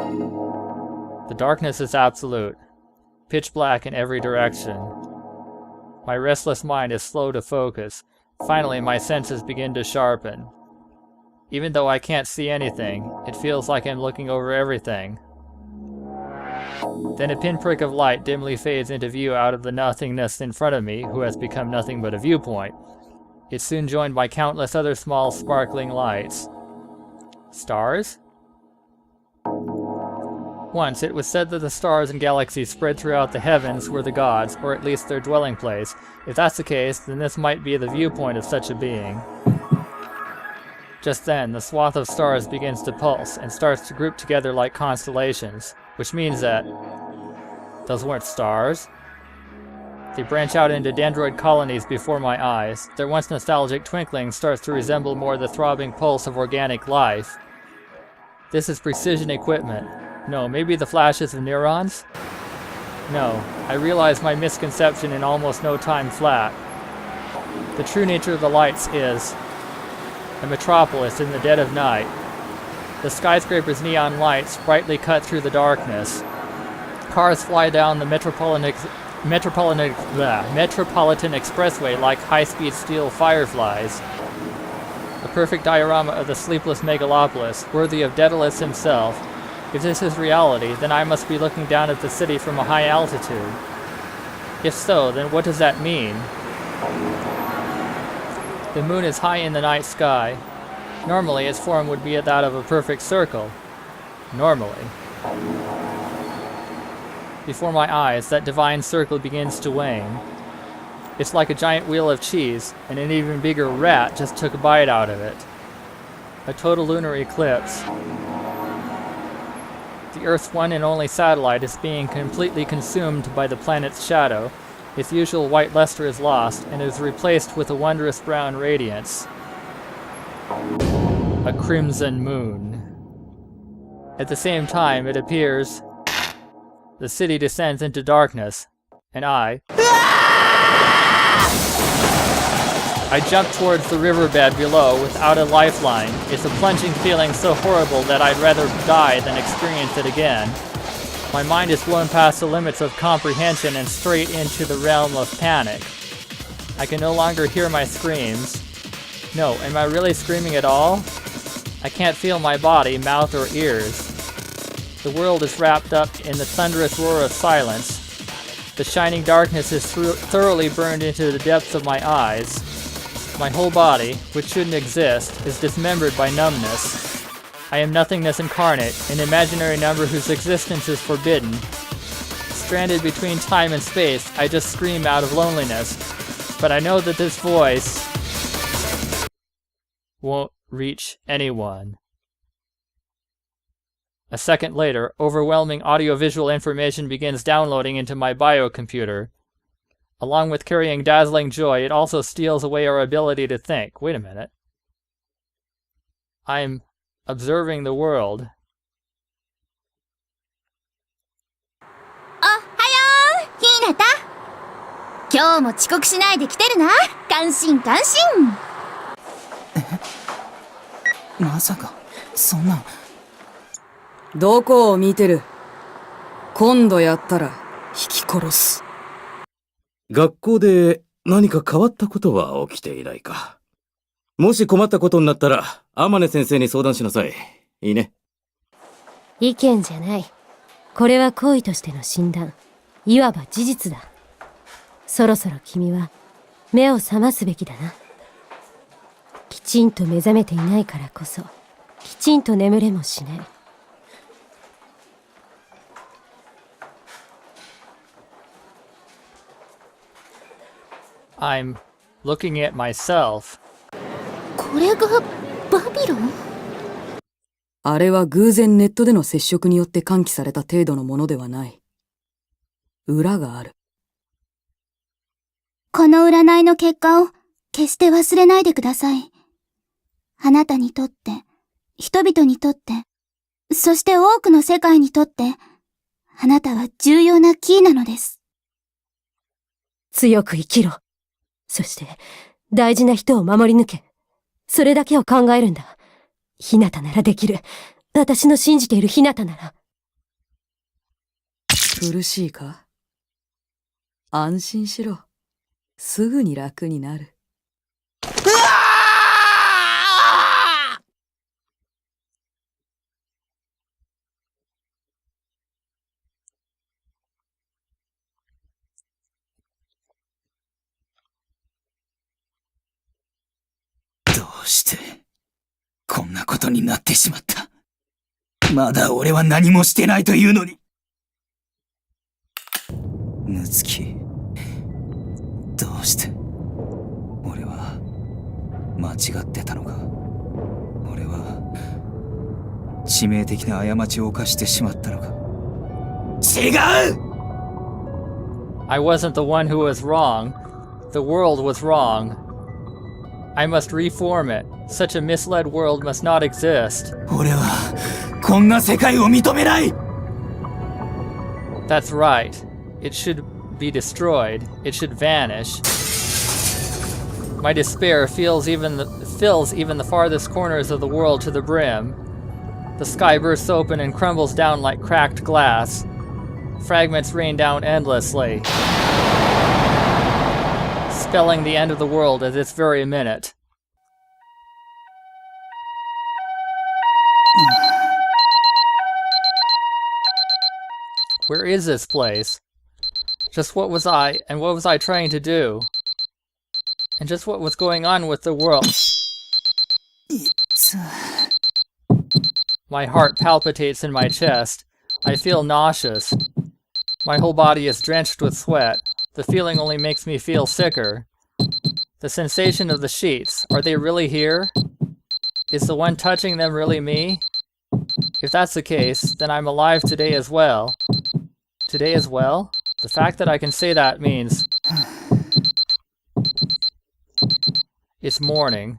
The darkness is absolute, pitch black in every direction. My restless mind is slow to focus. Finally, my senses begin to sharpen. Even though I can't see anything, it feels like I'm looking over everything. Then a pinprick of light dimly fades into view out of the nothingness in front of me, who has become nothing but a viewpoint. It's soon joined by countless other small, sparkling lights. Stars? Once, it was said that the stars and galaxies spread throughout the heavens were the gods, or at least their dwelling place. If that's the case, then this might be the viewpoint of such a being. Just then, the swath of stars begins to pulse, and starts to group together like constellations, which means that those weren't stars. They branch out into dendroid colonies before my eyes. Their once nostalgic twinkling starts to resemble more the throbbing pulse of organic life. This is precision equipment. No, maybe the flashes of neurons? No, I realize my misconception in almost no time flat. The true nature of the lights is a metropolis in the dead of night. The skyscraper's neon lights brightly cut through the darkness. Cars fly down the metropolitan expressway like high-speed steel fireflies. A perfect diorama of the sleepless megalopolis, worthy of Daedalus himself. If this is reality, then I must be looking down at the city from a high altitude. If so, then what does that mean? The moon is high in the night sky. Normally, its form would be that of a perfect circle. Normally. Before my eyes, that divine circle begins to wane. It's like a giant wheel of cheese, and an even bigger rat just took a bite out of it. A total lunar eclipse. The Earth's one and only satellite is being completely consumed by the planet's shadow. Its usual white luster is lost, and is replaced with a wondrous brown radiance. A crimson moon. At the same time, it appears, the city descends into darkness, and I jump towards the riverbed below without a lifeline. It's a plunging feeling so horrible that I'd rather die than experience it again. My mind is blown past the limits of comprehension and straight into the realm of panic. I can no longer hear my screams. No, am I really screaming at all? I can't feel my body, mouth, or ears. The world is wrapped up in the thunderous roar of silence. The shining darkness is thoroughly burned into the depths of my eyes. My whole body, which shouldn't exist, is dismembered by numbness. I am nothingness incarnate, an imaginary number whose existence is forbidden. Stranded between time and space, I just scream out of loneliness. But I know that this voice won't reach anyone. A second later, overwhelming audiovisual information begins downloading into my biocomputer. Along with carrying dazzling joy, it also steals away our ability to think. Wait a minute. I'm observing the world. おはよう、ひなた。今日も遅刻しないで来てるな。感心感心。まさか、そんな。どこを見てる？今度やったら引き殺す。学校で何か変わったことは起きていないか。もし困ったことになったら、天音先生に相談しなさい。いいね。意見じゃない。これは行為としての診断。いわば事実だ。そろそろ君は目を覚ますべきだな。きちんと目覚めていないからこそ、きちんと眠れもしない。I'm looking at myself. これがバビロン？あれは偶然ネットでの接触によって喚起された程度のものではない。裏がある。この占いの結果を決して忘れないでください。あなたにとって、人々にとって、そして多くの世界にとって、あなたは重要なキーなのです。強く生きろ。そして、大事な人を守り抜け。それだけを考えるんだ。ひなたならできる。私の信じているひなたなら。苦しいか？安心しろ。すぐに楽になる。どうしてこんなことになってしまった。まだ俺は何もしてないというのに。ムツキ、どうして俺は間違ってたのか。俺は致命的な過ちを犯してしまったのか。違う！ I wasn't the one who was wrong. The world was wrong. I must reform it. Such a misled world must not exist. 俺はこんな世界を認めない。 That's right. It should be destroyed. It should vanish. My despair fills even the farthest corners of the world to the brim. The sky bursts open and crumbles down like cracked glass. Fragments rain down endlessly, spelling the end of the world at this very minute. Where is this place? Just what was I trying to do? And just what was going on with the world? My heart palpitates in my chest. I feel nauseous. My whole body is drenched with sweat. The feeling only makes me feel sicker. The sensation of the sheets, are they really here? Is the one touching them really me? If that's the case, then I'm alive today as well. Today as well? The fact that I can say that means... It's morning.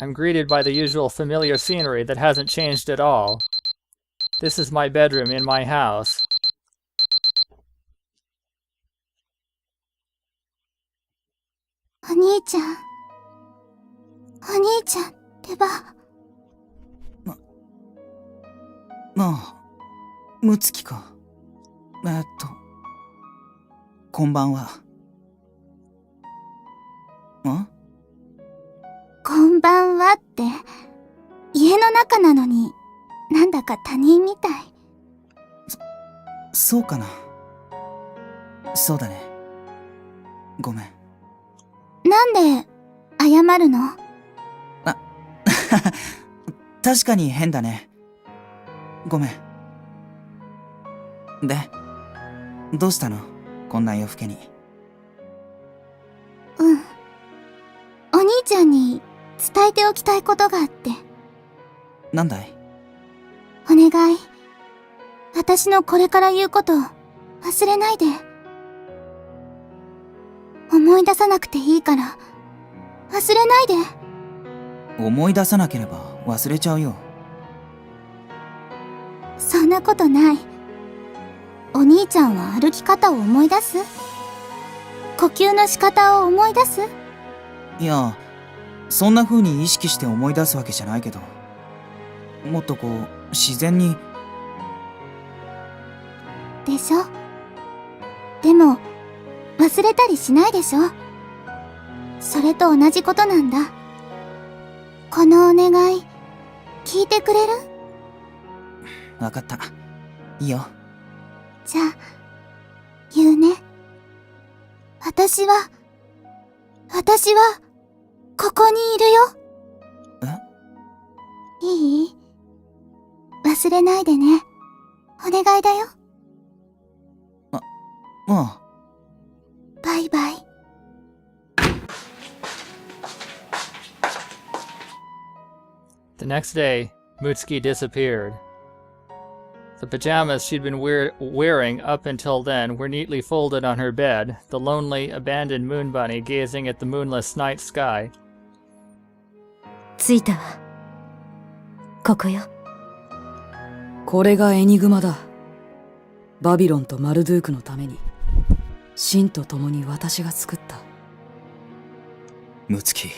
I'm greeted by the usual familiar scenery that hasn't changed at all. This is my bedroom in my house. O兄ちゃん。お兄ちゃんってば。なあ、ムツキか。こんばんは。こんばんはって、家の中なのに、なんだか他人みたい。そうかな。そうだね。ごめん。なんで、謝るの？確かに変だね。ごめん。で、どうしたの？こんな夜更けに。うん。お兄ちゃんに伝えておきたいことがあって。なんだい？お願い。私のこれから言うこと忘れないで。思い出さなくていいから忘れないで。思い出さなければ忘れちゃうよ。そんなことない。お兄ちゃんは歩き方を思い出す？呼吸の仕方を思い出す？いや、そんな風に意識して思い出すわけじゃないけど、もっとこう自然に。でしょ？でも忘れたりしないでしょ？それと同じことなんだ。このお願い聞いてくれる？わかった。いいよ。じゃあ言うね。私はここにいるよ。いい？忘れないでね。お願いだよ。ああ。バイバイ。The next day, Mutsuki disappeared. The pajamas she'd been wearing up until then were neatly folded on her bed, the lonely, abandoned moon bunny gazing at the moonless night sky. 着いたわ。ここよ。これがエニグマだ。バビロンとマルドゥークのために、神と共に私が作った。ムツキ、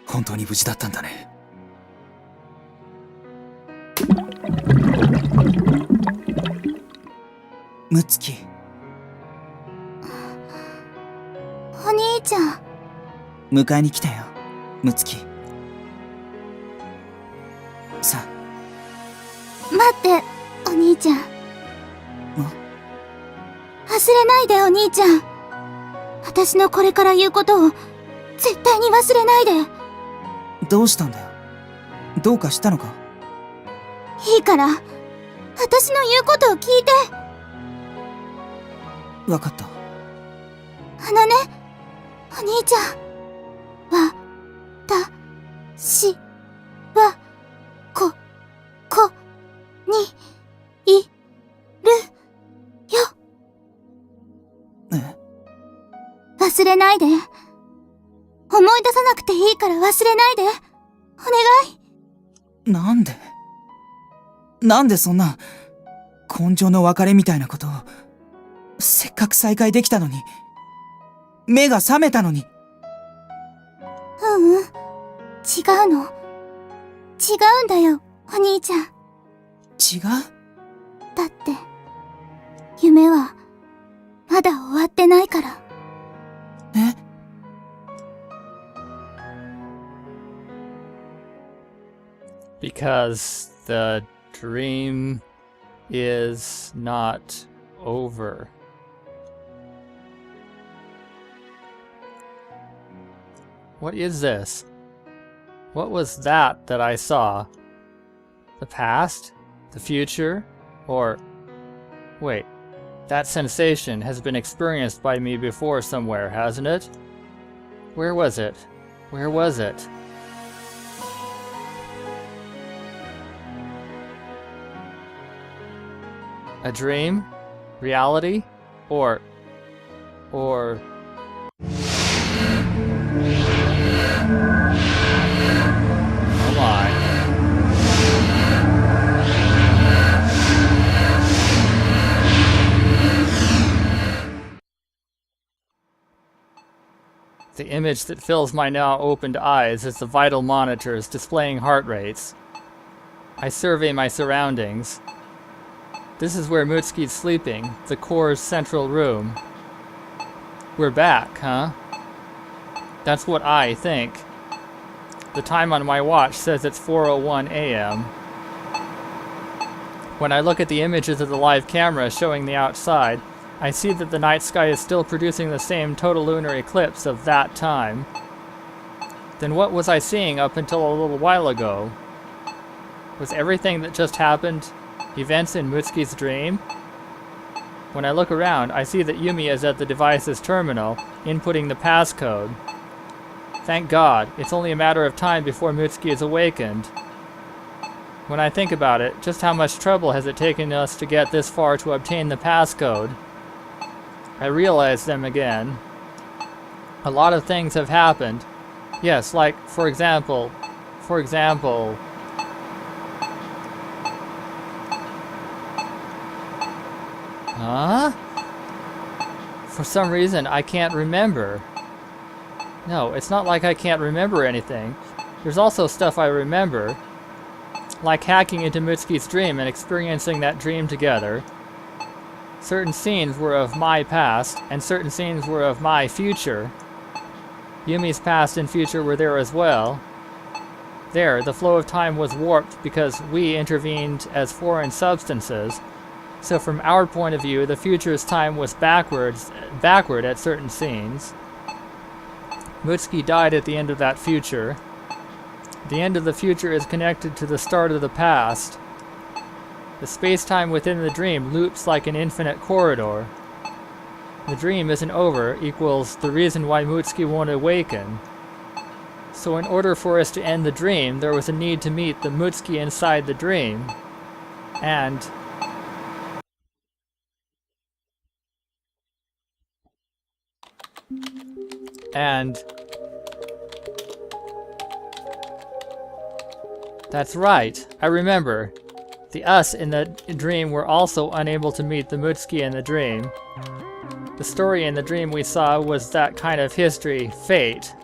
本当に無事だったんだね。ムツキ。お兄ちゃん。迎えに来たよ、ムツキ。さあ。待って、お兄ちゃん。忘れないで、お兄ちゃん。私のこれから言うことを絶対に忘れないで。どうしたんだよ。どうかしたのか。いいから、私の言うことを聞いて。わかった。あのね、お兄ちゃん。わ、た、し、は、こに、い、る、よ。え？忘れないで。思い出さなくていいから忘れないで。お願い。なんでそんな、根性の別れみたいなことを、せっかく再会できたのに、目が覚めたのに。ううん。違うの。違うんだよ、お兄ちゃん。違う？だって、夢は、まだ終わってないから。え？Because the dream is not over. What is this? What was that I saw? The past? The future? Or... wait, that sensation has been experienced by me before somewhere, hasn't it? Where was it? Where was it? A dream? Reality? Or... Oh my. The image that fills my now opened eyes is the vital monitors displaying heart rates. I survey my surroundings. This is where Mutsuki's sleeping, the core's central room. We're back, huh? That's what I think. The time on my watch says it's 4:01 a.m. When I look at the images of the live camera showing the outside, I see that the night sky is still producing the same total lunar eclipse of that time. Then what was I seeing up until a little while ago? Was everything that just happened events in Mutsuki's dream? When I look around, I see that Yumi is at the device's terminal, inputting the passcode. Thank God, it's only a matter of time before Mutsuki is awakened. When I think about it, just how much trouble has it taken us to get this far to obtain the passcode? I realize them again. A lot of things have happened. Yes, like, for example... Huh? For some reason, I can't remember. No, it's not like I can't remember anything. There's also stuff I remember. Like hacking into Mutsuki's dream and experiencing that dream together. Certain scenes were of my past, and certain scenes were of my future. Yumi's past and future were there as well. There, the flow of time was warped because we intervened as foreign substances. So from our point of view, the future's time was backward at certain scenes. Mutsuki died at the end of that future. The end of the future is connected to the start of the past. The space-time within the dream loops like an infinite corridor. The dream isn't over equals the reason why Mutsuki won't awaken. So in order for us to end the dream, there was a need to meet the Mutsuki inside the dream. And... That's right, I remember. The us in the dream were also unable to meet the Mutsuki in the dream. The story in the dream we saw was that kind of history, fate.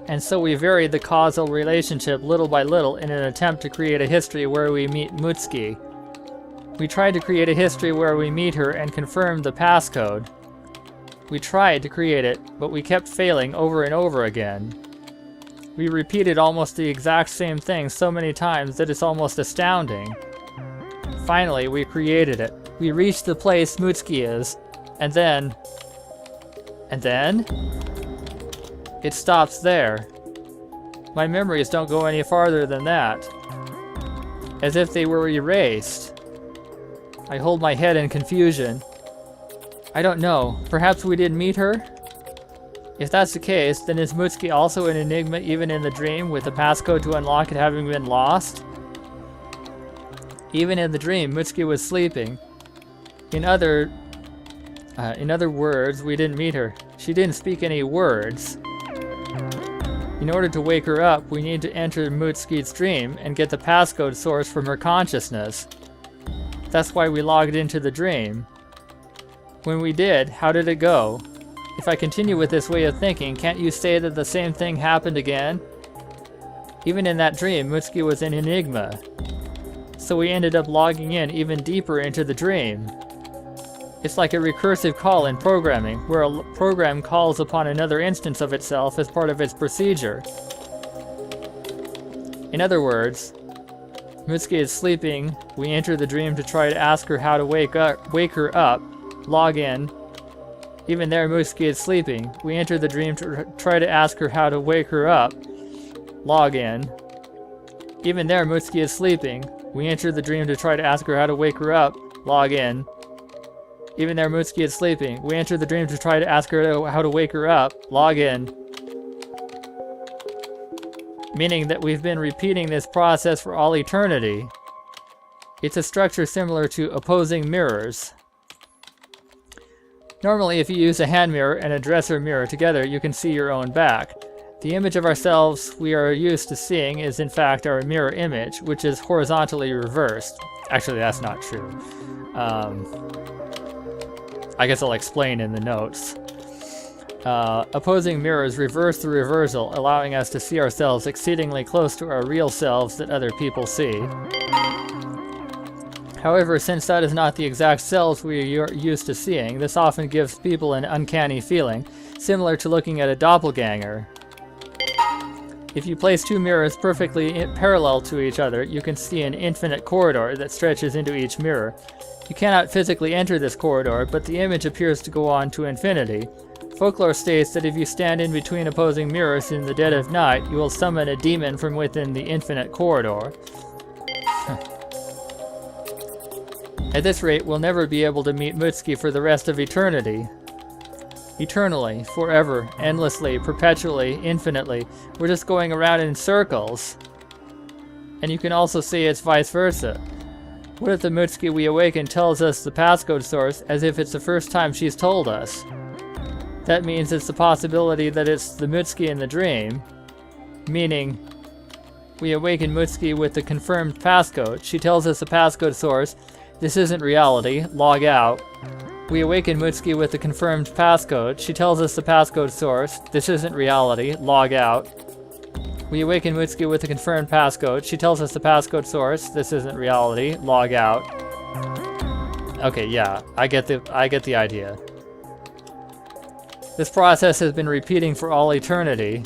And so we varied the causal relationship little by little in an attempt to create a history where we meet Mutsuki. We tried to create a history where we meet her and confirm the passcode. We tried to create it, but we kept failing over and over again. We repeated almost the exact same thing so many times that it's almost astounding. Finally, we created it. We reached the place Mutsuki is, and then... it stops there. My memories don't go any farther than that. As if they were erased. I hold my head in confusion. I don't know. Perhaps we didn't meet her? If that's the case, then is Mutsuki also an enigma even in the dream, with the passcode to unlock it having been lost? Even in the dream, Mutsuki was sleeping. In other words, we didn't meet her. She didn't speak any words. In order to wake her up, we need to enter Mutsuki's dream and get the passcode source from her consciousness. That's why we logged into the dream. When we did, how did it go? If I continue with this way of thinking, can't you say that the same thing happened again? Even in that dream, Mutsuki was an enigma. So we ended up logging in even deeper into the dream. It's like a recursive call in programming, where a program calls upon another instance of itself as part of its procedure. In other words, Mutsuki is sleeping, we enter the dream to try to ask her how to wake her up, log in. Even there, Mutsuki is sleeping. We enter the dream to try to ask her how to wake her up, log in. Even there, Mutsuki is sleeping. We enter the dream to try to ask her how to wake her up, log in. Even there, Mutsuki is sleeping. We enter the dream to try to ask her how to wake her up, log in. Meaning that we've been repeating this process for all eternity. It's a structure similar to opposing mirrors. Normally, if you use a hand mirror and a dresser mirror together, you can see your own back. The image of ourselves we are used to seeing is in fact our mirror image, which is horizontally reversed. Actually, that's not true. I guess I'll explain in the notes. Opposing mirrors reverse the reversal, allowing us to see ourselves exceedingly close to our real selves that other people see. However, since that is not the exact selves we are used to seeing, this often gives people an uncanny feeling, similar to looking at a doppelganger. If you place two mirrors perfectly parallel to each other, you can see an infinite corridor that stretches into each mirror. You cannot physically enter this corridor, but the image appears to go on to infinity. Folklore states that if you stand in between opposing mirrors in the dead of night, you will summon a demon from within the infinite corridor. At this rate, we'll never be able to meet Mutsuki for the rest of eternity. Eternally, forever, endlessly, perpetually, infinitely. We're just going around in circles. And you can also see it's vice versa. What if the Mutsuki we awaken tells us the passcode source as if it's the first time she's told us? That means it's the possibility that it's the Mutsuki in the dream. Meaning, we awaken Mutsuki with the confirmed passcode. She tells us the passcode source. This isn't reality. Log out. We awaken Mutsuki with the confirmed passcode. She tells us the passcode source. This isn't reality. Log out. We awaken Mutsuki with the confirmed passcode. She tells us the passcode source. This isn't reality. Log out. Okay, yeah, I get the idea. This process has been repeating for all eternity.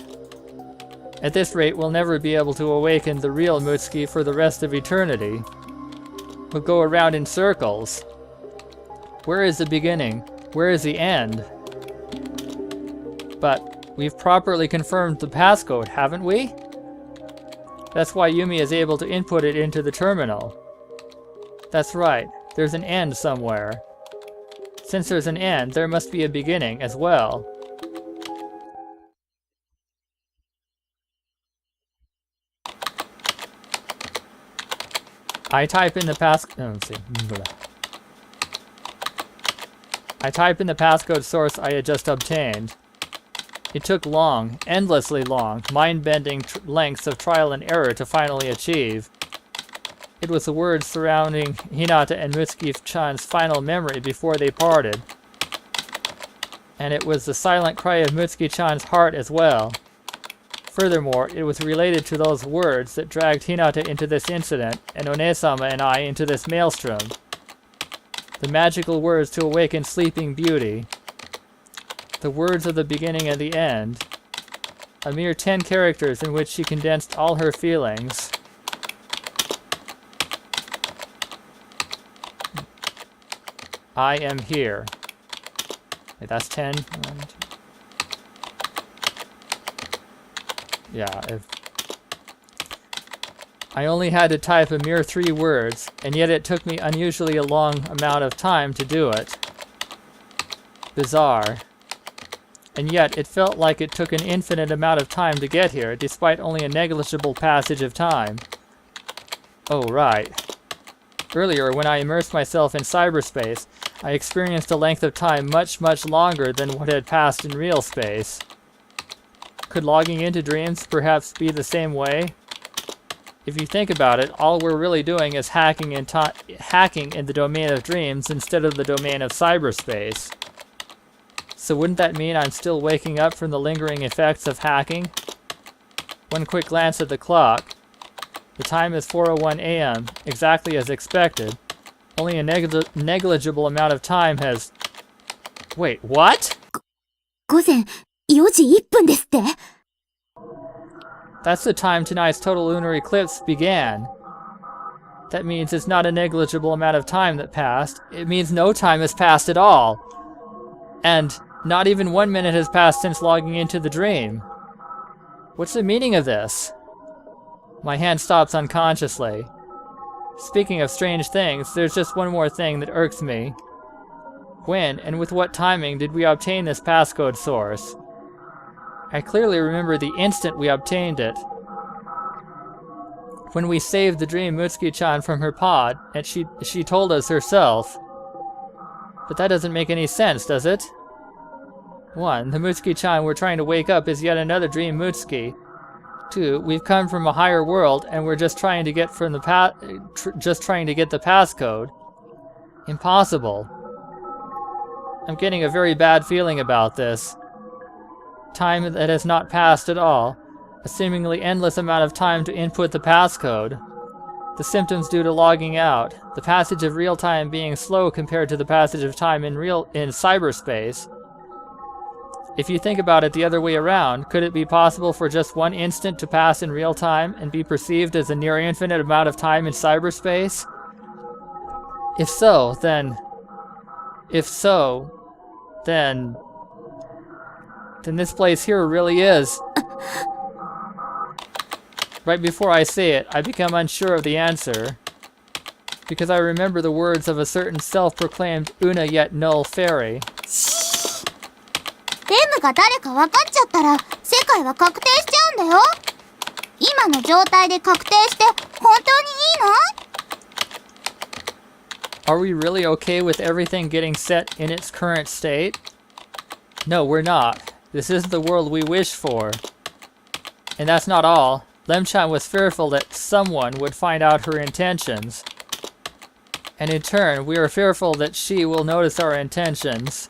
At this rate, we'll never be able to awaken the real Mutsuki for the rest of eternity. We'll go around in circles. Where is the beginning? Where is the end? But we've properly confirmed the passcode, haven't we? That's why Yumi is able to input it into the terminal. That's right, there's an end somewhere. Since there's an end, there must be a beginning as well. I type in the passcode source I had just obtained. It took long, endlessly long, mind-bending lengths of trial and error to finally achieve. It was the words surrounding Hinata and Mutsuki-chan's final memory before they parted. And it was the silent cry of Mutsuki-chan's heart as well. Furthermore, it was related to those words that dragged Hinata into this incident, and One-sama and I into this maelstrom. The magical words to awaken sleeping beauty. The words of the beginning and the end. A mere 10 characters in which she condensed all her feelings. I am here. Wait, that's 10. Yeah, if I only had to type a mere 3 words, and yet it took me unusually a long amount of time to do it. Bizarre. And yet it felt like it took an infinite amount of time to get here, despite only a negligible passage of time. Oh, right. Earlier, when I immersed myself in cyberspace, I experienced a length of time much, much longer than what had passed in real space. Could logging into dreams perhaps be the same way? If you think about it, all we're really doing is hacking in the domain of dreams instead of the domain of cyberspace. So wouldn't that mean I'm still waking up from the lingering effects of hacking? One quick glance at the clock. The time is 4:01 a.m., exactly as expected. Only a negligible amount of time has... Wait, what? 午前4時1分ですって。 That's the time tonight's total lunar eclipse began. That means it's not a negligible amount of time that passed. It means no time has passed at all. And not even 1 minute has passed since logging into the dream. What's the meaning of this? My hand stops unconsciously. Speaking of strange things, there's just one more thing that irks me. When and with what timing did we obtain this passcode source? I clearly remember the instant we obtained it. When we saved the dream Mutsuki-chan from her pod, and she told us herself. But that doesn't make any sense, does it? 1. The Mutsuki-chan we're trying to wake up is yet another dream Mutsuki. 2. We've come from a higher world and we're just trying to get the passcode. Impossible. I'm getting a very bad feeling about this. Time that has not passed at all. A seemingly endless amount of time to input the passcode. The symptoms due to logging out. The passage of real time being slow compared to the passage of time in cyberspace. If you think about it the other way around, could it be possible for just 1 instant to pass in real time and be perceived as a near infinite amount of time in cyberspace? If so, then this place here really is. Right before I say it, I become unsure of the answer. Because I remember the words of a certain self-proclaimed una yet null fairy. 全部が誰か分かっちゃったら世界は確定しちゃうんだよ。今の状態で確定して本当にいいの？ Are we really okay with everything getting set in its current state? No, we're not. This isn't the world we wish for. And that's not all. Lem-chan was fearful that someone would find out her intentions. And in turn, we are fearful that she will notice our intentions.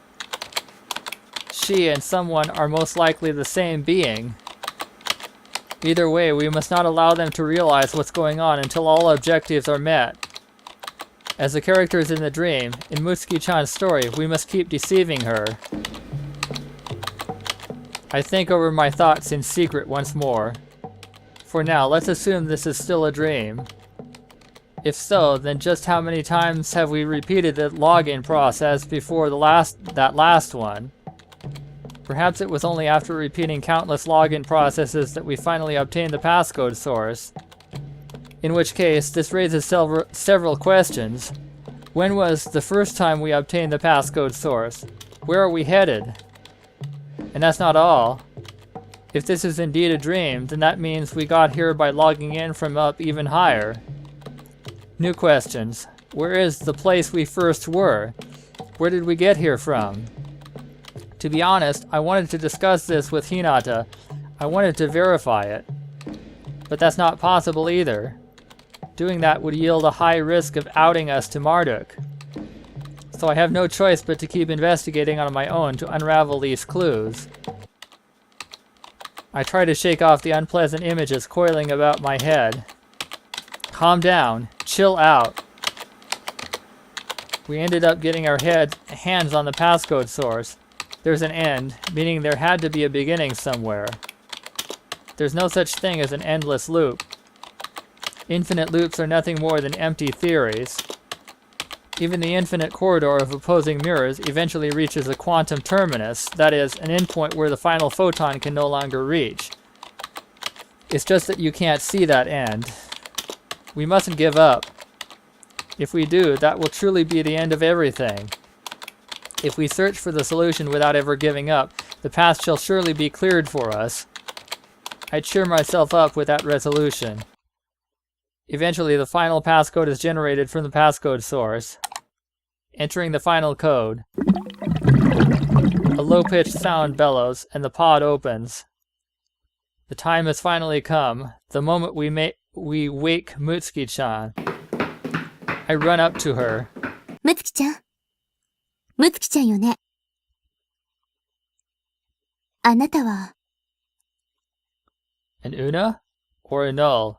She and someone are most likely the same being. Either way, we must not allow them to realize what's going on until all objectives are met. As the characters in the dream, in Mutsuki-chan's story, we must keep deceiving her. I think over my thoughts in secret once more. For now, let's assume this is still a dream. If so, then just how many times have we repeated the login process before that last one? Perhaps it was only after repeating countless login processes that we finally obtained the passcode source. In which case, this raises several questions. When was the first time we obtained the passcode source? Where are we headed? And that's not all. If this is indeed a dream, then that means we got here by logging in from up even higher. New questions. Where is the place we first were? Where did we get here from? To be honest, I wanted to discuss this with Hinata. I wanted to verify it. But that's not possible either. Doing that would yield a high risk of outing us to Marduk. So I have no choice but to keep investigating on my own to unravel these clues. I try to shake off the unpleasant images coiling about my head. Calm down. Chill out. We ended up getting our hands on the passcode source. There's an end, meaning there had to be a beginning somewhere. There's no such thing as an endless loop. Infinite loops are nothing more than empty theories. Even the infinite corridor of opposing mirrors eventually reaches a quantum terminus, that is, an endpoint where the final photon can no longer reach. It's just that you can't see that end. We mustn't give up. If we do, that will truly be the end of everything. If we search for the solution without ever giving up, the path shall surely be cleared for us. I cheer myself up with that resolution. Eventually, the final passcode is generated from the passcode source. Entering the final code, a low-pitched sound bellows, and the pod opens. The time has finally come, the moment we wake Mutsuki-chan. I run up to her. むつきちゃん。むつきちゃんよね。あなたは、An Una? Or a Null?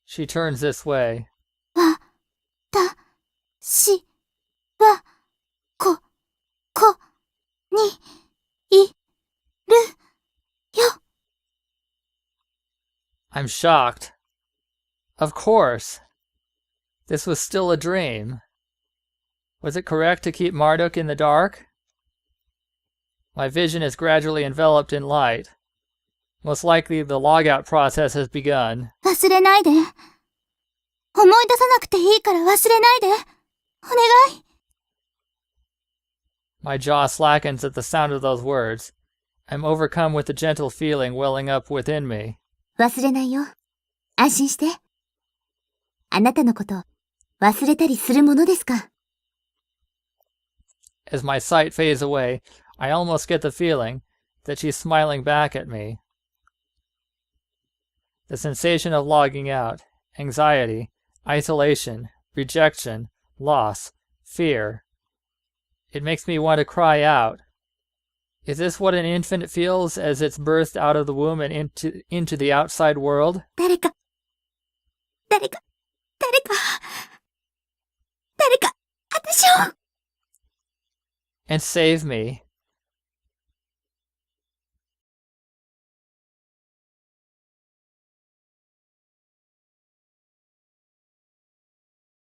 She turns this way. わ、た、し、わ、こ、に、い、る、よ。 I'm shocked. Of course. This was still a dream. Was it correct to keep Marduk in the dark? My vision is gradually enveloped in light. Most likely the logout process has begun. 忘れないで。思い出さなくていいから忘れないで。お願い。My jaw slackens at the sound of those words. I'm overcome with a gentle feeling welling up within me. 忘れないよ。安心して。あなたのこと忘れたりするものですか。 As my sight fades away, I almost get the feeling that she's smiling back at me. The sensation of logging out, anxiety, isolation, rejection, loss, fear. It makes me want to cry out. Is this what an infant feels as it's birthed out of the womb and into the outside world? 誰か、私を。 And save me.